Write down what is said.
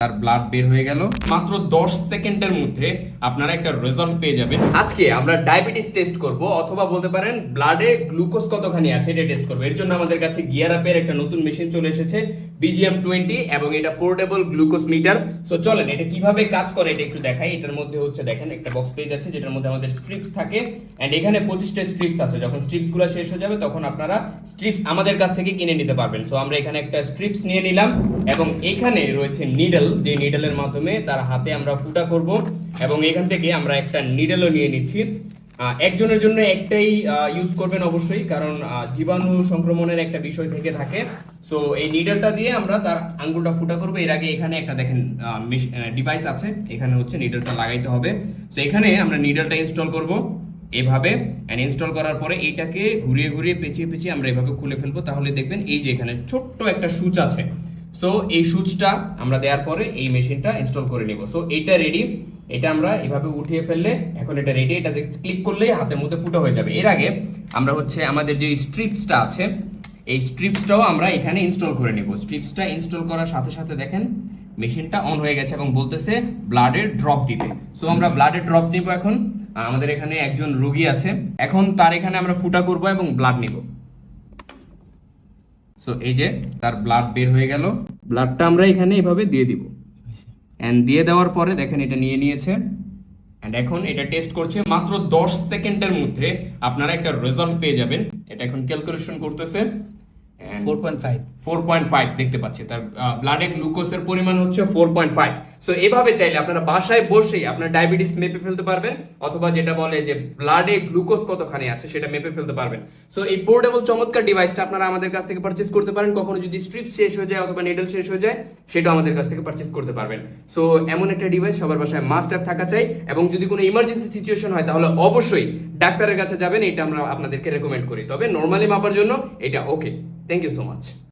তার ব্লাড বের হয়ে গেল। মাত্র 10 সেকেন্ডের মধ্যে আপনারা একটা রেজাল্ট পেয়ে যাবেন। আজকে আমরা ডায়াবেটিস টেস্ট করব, অথবা বলতে পারেন ব্লাডে গ্লুকোজ কতখানি আছে এটা টেস্ট করব। এর জন্য আমাদের কাছে গিয়ার আপের একটা নতুন মেশিন চলে এসেছে, BGM20, এবং এটা পোর্টেবল গ্লুকোজ মিটার। সো চলেন এটা কিভাবে কাজ করে এটা একটু দেখাই। এটার মধ্যে হচ্ছে দেখেন একটা বক্স পেজ আছে যেটার মধ্যে আমাদের স্ট্রিপস থাকে, এন্ড এখানে 25টা স্ট্রিপস আছে। যখন স্ট্রিপস গুলো শেষ হয়ে যাবে তখন আপনারা স্ট্রিপস আমাদের কাছ থেকে কিনে নিতে পারবেন। সো আমরা এখানে একটা স্ট্রিপস নিয়ে নিলাম, এবং এখানে রয়েছে নিডল, যে নিডলের মাধ্যমে তার হাতে আমরা ফুটা করব, এবং এখান থেকে আমরা একটা নিডলও নিয়ে নিচ্ছি। একজনের জন্য একটাই ইউজ করবেন অবশ্যই, কারণ জীবাণু সংক্রমণের একটা বিষয় থেকে থাকে। সো এই নিডলটা দিয়ে আমরা তার আঙ্গুলটা ফুটা করব। এর আগে এখানে একটা দেখেন ডিভাইস আছে, এখানে হচ্ছে নিডলটা লাগাইতে হবে। সো এখানে আমরা নিডলটা ইনস্টল করব এভাবে, এন্ড ইনস্টল করার পরে এইটাকে ঘুরিয়ে ঘুরিয়ে পেঁচিয়ে পেঁচিয়ে আমরা এভাবে খুলে ফেলবো। তাহলে দেখবেন এই যে এখানে ছোট্ট একটা সুচ আছে। সো এই সুচটা আমরা দেওয়ার পরে এই মেশিনটা ইনস্টল করে নিব। সো এইটা রেডি, এটা আমরা এভাবে উঠিয়ে ফেললে এখন এটা রেডি। এটা ক্লিক করলেই হাতের মধ্যে ফুটো হয়ে যাবে। এর আগে আমরা হচ্ছে আমাদের যে স্ট্রিপসটা আছে এই স্ট্রিপসটাও আমরা এখানে ইনস্টল করে নিব। স্ট্রিপসটা ইনস্টল করার সাথে সাথে দেখেন মেশিনটা অন হয়ে গেছে এবং বলতেছে ব্লাডের ড্রপ দিতে। সো আমরা ব্লাডের ড্রপ দিব এখন। আমাদের এখানে একজন রোগী আছে, এখন তার এখানে আমরা ফুটা করব এবং ব্লাড নিব। সো এই যে তার ব্লাড বের হয়ে গেল। ব্লাডটা আমরা এখানে এভাবে দিয়ে দিব, এন্ড দিয়ে দেওয়ার পরে দেখেন এটা নিয়ে নিয়েছে, এন্ড এখন এটা টেস্ট করছে। মাত্র 10 সেকেন্ডের মধ্যে আপনারা একটা রেজাল্ট পেয়ে যাবেন। এটা এখন ক্যালকুলেশন করতেছে। 4.5 দেখতে পাচ্ছি, তার ব্লাডে গ্লুকোজের পরিমাণ হচ্ছে 4.5। সো এভাবে চাইলে আপনারা বাসায় বসেই আপনার ডায়াবেটিস মেপে ফেলতে পারবেন, অথবা যেটা বলে যে ব্লাডে গ্লুকোজ কতখানি আছে সেটা মেপে ফেলতে পারবেন। সো এই পোর্টেবল চমৎকার ডিভাইসটা আপনারা আমাদের কাছ থেকে পারচেজ করতে পারেন। কখনো যদি স্ট্রিপ শেষ হয়ে যায় অথবা নিডল শেষ হয়ে যায় সেটাও আমাদের কাছ থেকে পারচেজ করতে পারবেন। সো এমন একটা ডিভাইস সবার বাসায় মাস্ট হ্যাভ থাকা চাই, এবং যদি কোনো ইমার্জেন্সি সিচুয়েশন হয় তাহলে অবশ্যই ডাক্তারের কাছে যাবেন। এটা আমরা আপনাদেরকে রেকমেন্ড করি, তবে নর্মালি মাপার জন্য এটা okay. Thank you so much.